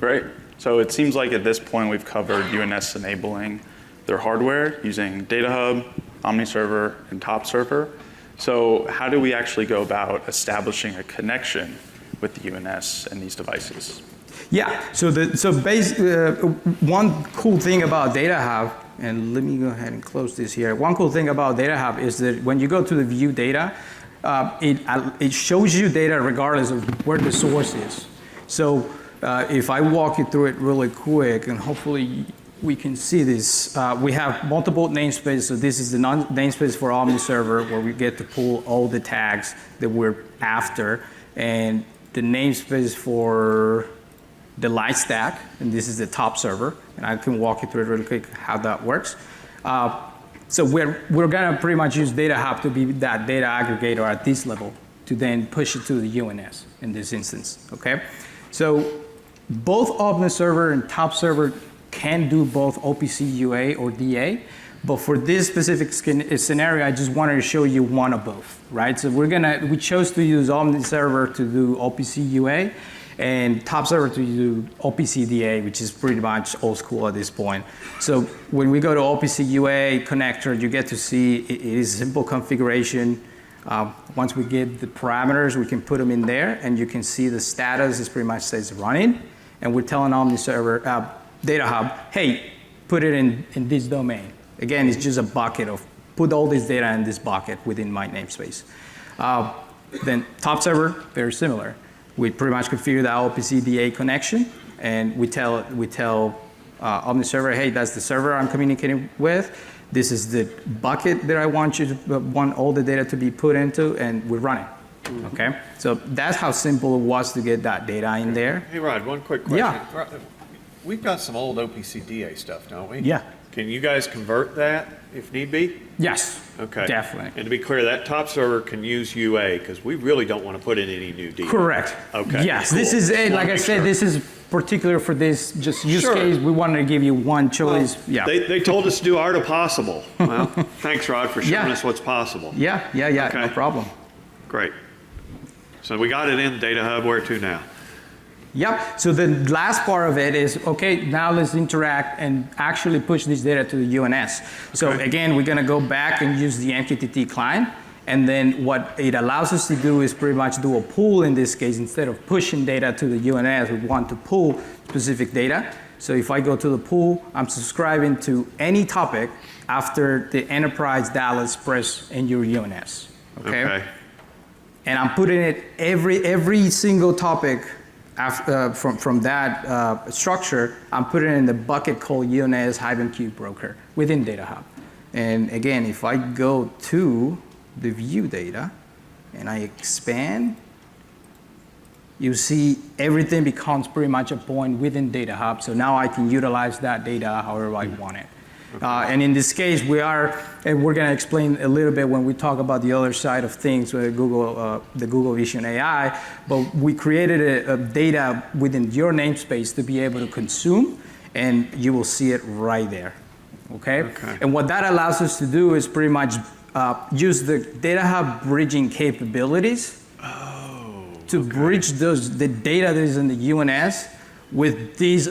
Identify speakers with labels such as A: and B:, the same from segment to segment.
A: Great. So it seems like at this point we've covered UNS enabling their hardware using Datahub, OmniServer, and TOP Server. So how do we actually go about establishing a connection with the UNS and these devices?
B: Yeah, so one cool thing about Datahub, and let me go ahead and close this here. One cool thing about Datahub is that when you go to the view data, it shows you data regardless of where the source is. So if I walk you through it really quick, and hopefully we can see this, we have multiple namespaces. So this is the namespace for OmniServer, where we get to pull all the tags that we're after, and the namespace for the light stack, and this is the top server, and I can walk you through it really quick how that works. So we're gonna pretty much use Datahub to be that data aggregator at this level to then push it to the UNS in this instance, okay? So both OmniServer and TOP Server can do both OPC UA or DA, but for this specific scenario, I just wanted to show you one of both, right? So we chose to use OmniServer to do OPC UA, and TOP Server to do OPC DA, which is pretty much old school at this point. So when we go to OPC UA connector, you get to see it is a simple configuration. Once we get the parameters, we can put them in there, and you can see the status is pretty much says running, and we're telling OmniServer, Datahub, hey, put it in this domain. Again, it's just a bucket of put all this data in this bucket within my namespace. Then TOP Server, very similar. We pretty much configure the OPC DA connection, and we tell OmniServer, hey, that's the server I'm communicating with. This is the bucket that I want all the data to be put into, and we're running. Okay, so that's how simple it was to get that data in there.
C: Hey, Rod, one quick question.
B: Yeah.
C: We've got some old OPC DA stuff, don't we?
B: Yeah.
C: Can you guys convert that if need be?
B: Yes.
C: Okay.
B: Definitely.
C: And to be clear, that top server can use UA because we really don't want to put in any new DA.
B: Correct.
C: Okay.
B: Yes.
C: Cool.
B: This is like I said.
C: Sure.
B: This is particular for this just use case. We wanted to give you one choice.
C: Well,
B: yeah.
C: They told us to do art of possible. Well, thanks, Rod, for showing us what's possible.
B: Yeah. Okay. No problem.
C: Great. So we got it in Datahub. Where to now?
B: Yep, so the last part of it is, okay, now let's interact and actually push this data to the UNS. So again, we're gonna go back and use the MQTT client, and then what it allows us to do is pretty much do a pull in this case. Instead of pushing data to the UNS, we want to pull specific data. So if I go to the pool, I'm subscribing to any topic after the enterprise Dallas press in your UNS, okay? And I'm putting it every single topic after, from that structure, I'm putting it in the bucket called UNS-Q broker within Datahub. And again, if I go to the view data and I expand, you see everything becomes pretty much a point within Datahub. So now I can utilize that data however I want it. And in this case, and we're going to explain a little bit when we talk about the other side of things with the Google Vision AI, but we created a data within your namespace to be able to consume, and you will see it right there, okay? And what that allows us to do is pretty much use the Datahub bridging capabilities to bridge the data that is in the UNS with these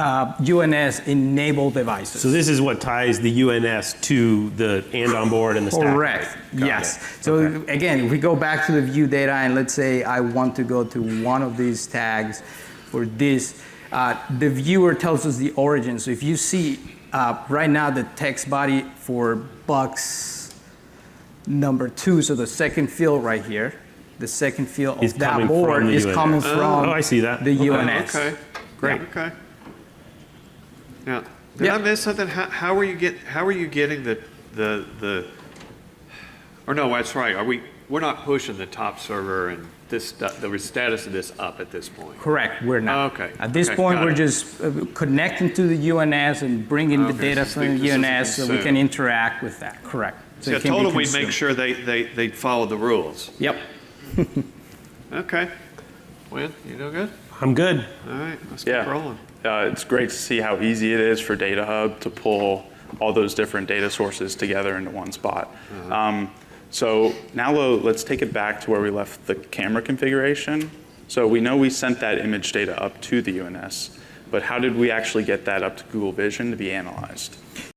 B: UNS-enabled devices.
D: So this is what ties the UNS to the Andon board and the stack.
B: Correct. Yes. So again, if we go back to the view data and let's say I want to go to one of these tags for this, the viewer tells us the origin. So if you see right now the text body for box number 2, so the second field right here, the second field of that board is coming from
D: I see that.
B: the UNS.
C: Okay.
B: Great.
C: Okay. Now, did I miss something? How are you getting the or no, that's right. We're not pushing the top server and this the status of this up at this point.
B: Correct, we're not.
C: Okay.
B: At this point, we're just connecting to the UNS and bringing the data from the UNS so we can interact with that. Correct.
C: So I told them we'd make sure they follow the rules.
B: Yep.
C: Okay. Win, you doing good?
D: I'm good.
C: All right, let's keep rolling.
A: It's great to see how easy it is for Datahub to pull all those different data sources together into one spot. So now let's take it back to where we left the camera configuration. So we know we sent that image data up to the UNS, but how did we actually get that up to Google Vision to be analyzed?